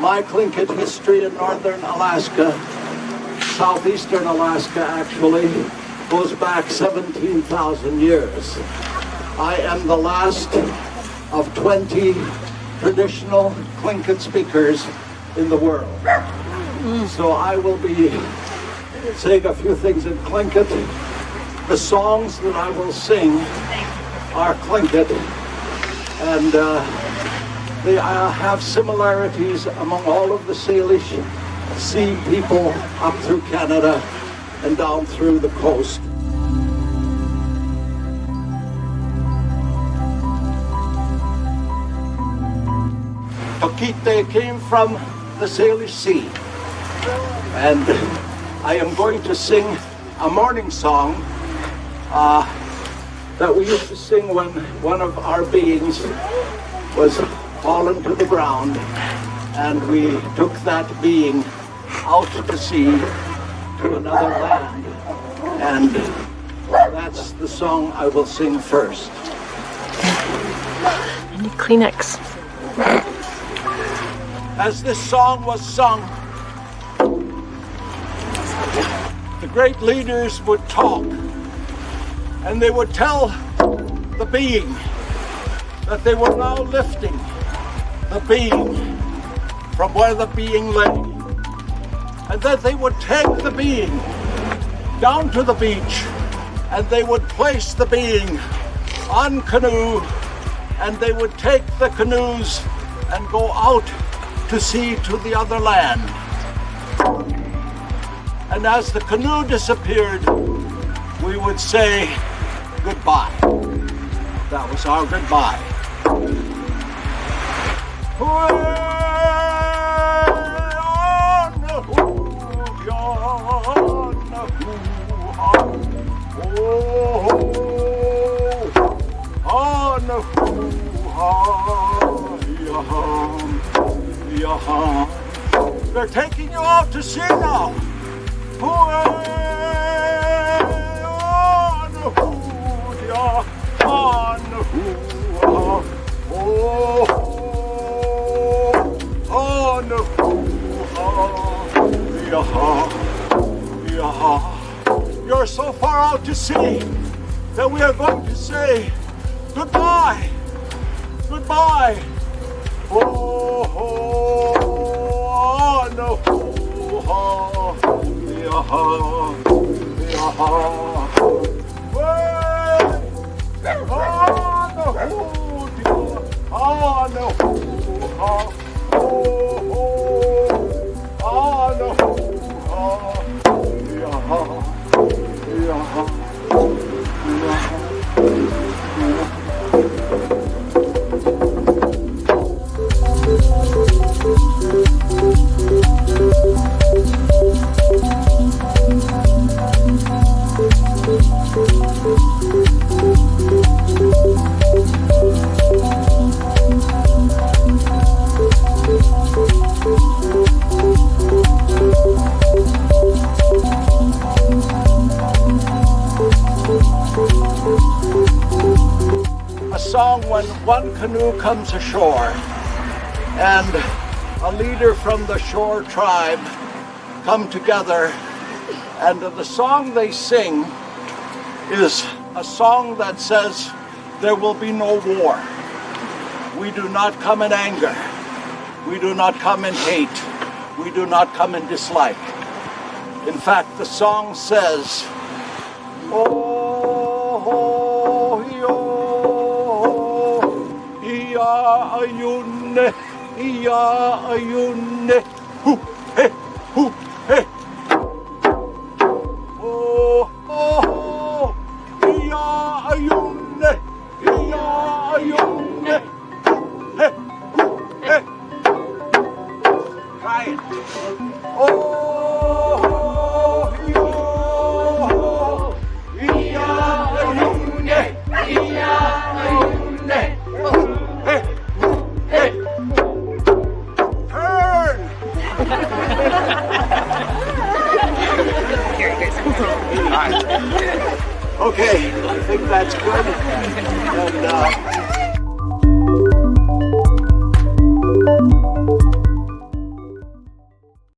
my Tlingit history in northern Alaska, southeastern Alaska actually, goes back 17,000 years. I am the last of 20 traditional Tlingit speakers in the world. So I will be saying a few things in Tlingit. The songs that I will sing are Tlingit, and they have similarities among all of the Salish Sea people up through Canada and down through the coast. Tokitae came from the Salish Sea, and I am going to sing a mourning song that we used to sing when one of our beings was fallen to the ground, and we took that being out to sea to another land, and that's the song I will sing first. I need Kleenex. As this song was sung, the great leaders would talk, and they would tell the being that they were now lifting the being from where the being lay, and that they would take the being down to the beach, and they would place the being on canoe, and they would take the canoes and go out to sea to the other land. And as the canoe disappeared, we would say goodbye. That was our goodbye. They're taking you out to sea now. You're so far out to sea that we are going to say goodbye. Goodbye. When one canoe comes ashore and a leader from the shore tribe come together, and the song they sing is a song that says there will be no war. We do not come in anger. We do not come in hate. We do not come in dislike. In fact, the song says, ayune, iya ayune, hu he, hu he. Oh, oh, iya ayune, iya ayune, hu he, hu he. Try it. Oh, iya ayune, iya ayune. Okay, I think that's good. And